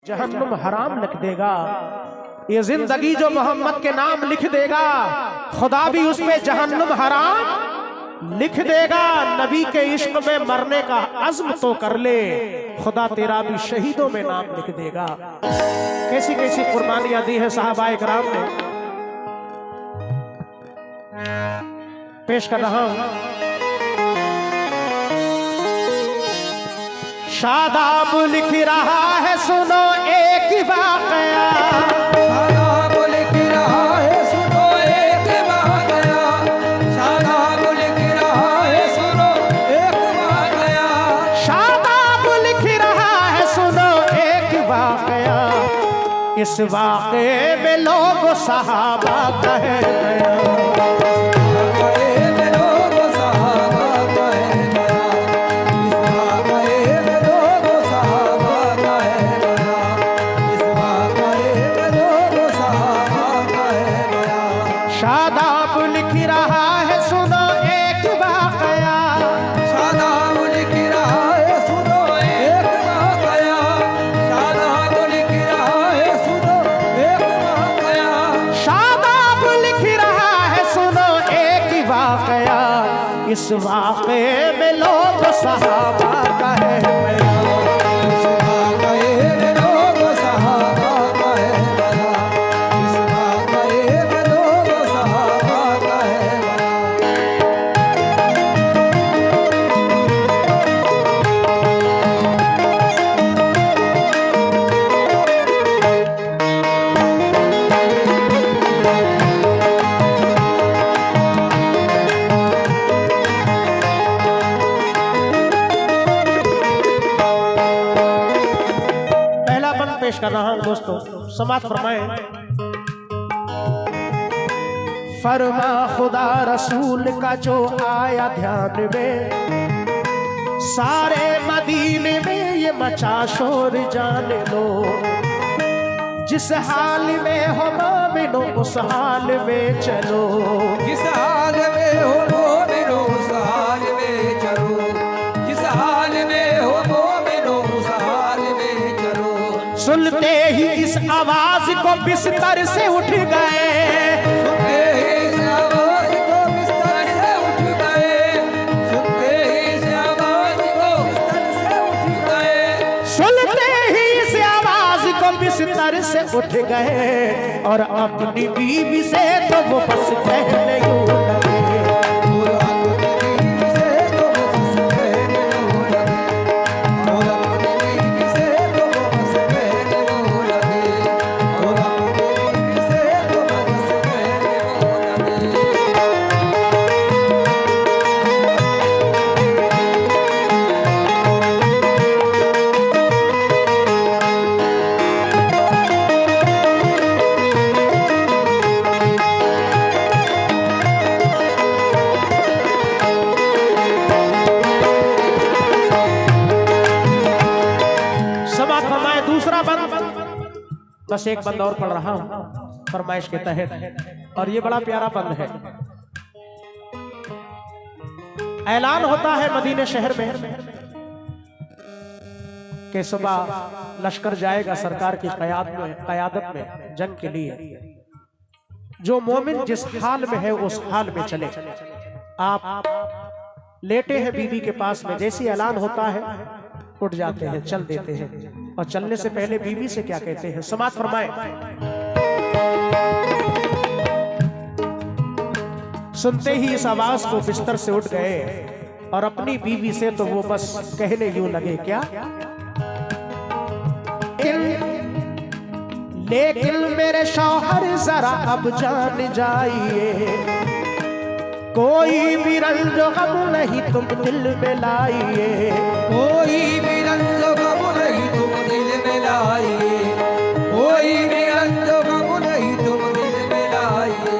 जहन्नुम हराम लिख देगा। ये जिंदगी जो मोहम्मद के नाम लिख देगा, खुदा भी उस पे जहन्नुम हराम लिख देगा। नबी के इश्क में मरने का अज़्म तो कर ले, खुदा तेरा भी शहीदों में नाम लिख देगा। कैसी कैसी कुर्बानियां दी है सहाबाए किराम ने। पेश कर रहा हूं शादाब लिख रहा है, सुनो एक वाकया। शादाब लिख रहा है, सुनो एक वाकया। शादाब लिख रहा है, सुनो एक वाकया। शादाब लिख रहा है, सुनो एक वाकया। इस वाक़े में लोग सहाबा कहे गया। शादाब लिख रहा है, सुनो एक वाकया। शादाब लिख रहा है, सुनो एक वाकया। शादाब लिख रहा है, सुनो एक वाकया। शादाब लिख रहा है, सुनो एक वाकया। इस वाक़े में लोग सहाबा कहे गया। पेश कर रहा हूं दोस्तों, समात फरमाएं। फरमा खुदा रसूल का जो आया ध्यान में, सारे मदीने में ये मचा शोर जान लो। जिस हाल में हो मोमिनो उस हाल में चलो। जिस हाल में हो मोमिनो उस हाल में चलो। जिस हाल में हो मोमिनो उस हाल में चलो। सुनते ही इस आवाज को बिस्तर से उठ गए। सुनते ही इस आवाज को बिस्तर से उठ गए। सुनते ही इस आवाज को बिस्तर से उठ गए। सुनते ही इस आवाज को बिस्तर से उठ गए। और अपनी बीवी से तो वो बस कहने यूं लगे। दूसरा बंद, बस एक बंद और पढ़ रहा हूं फरमाइश के तहत, और ये बड़ा प्यारा बंद है। ऐलान होता है मदीने शहर में कि सुबह लश्कर जाएगा सरकार की क़यादत में जंग के लिए। जो मोमिन जिस हाल में है उस हाल में चले। आप लेटे हैं बीवी के पास में, जैसी ऐलान होता है उठ जाते हैं, चल देते हैं। और चलने से पहले बीवी से क्या कहते हैं, समात फरमाए। सुनते ही इस आवाज को बिस्तर से उठ गए और अपनी बीवी से तो वो बस कहने यूं लगे, क्या लेकिन मेरे शौहर जरा अब जान जाइए। कोई भी रंज गम नहीं तुम दिल में लाइए। कोई भी रंज गम नहीं तुम दिल में लाइए। कोई भी रंज गम नहीं तुम दिल में लाइए।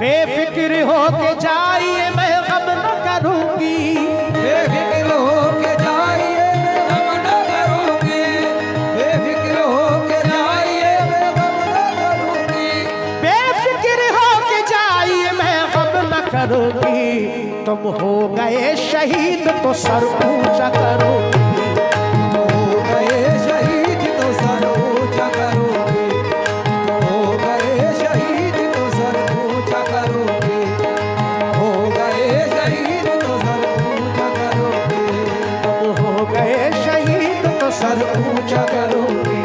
बेफिक्र हो के जाइए मैं गम न करूंगी। बेफिक्र हो के जाइए मैं गम न करूंगी। बेफिक्र हो के जाइए मैं गम न करूंगी। बेफिक्र हो के जाइए मैं गम न करूंगी। तुम हो गए शहीद तो सर ऊंचा करो। तुम हो गए शहीद तो सर ऊंचा सर ऊंचा करोगे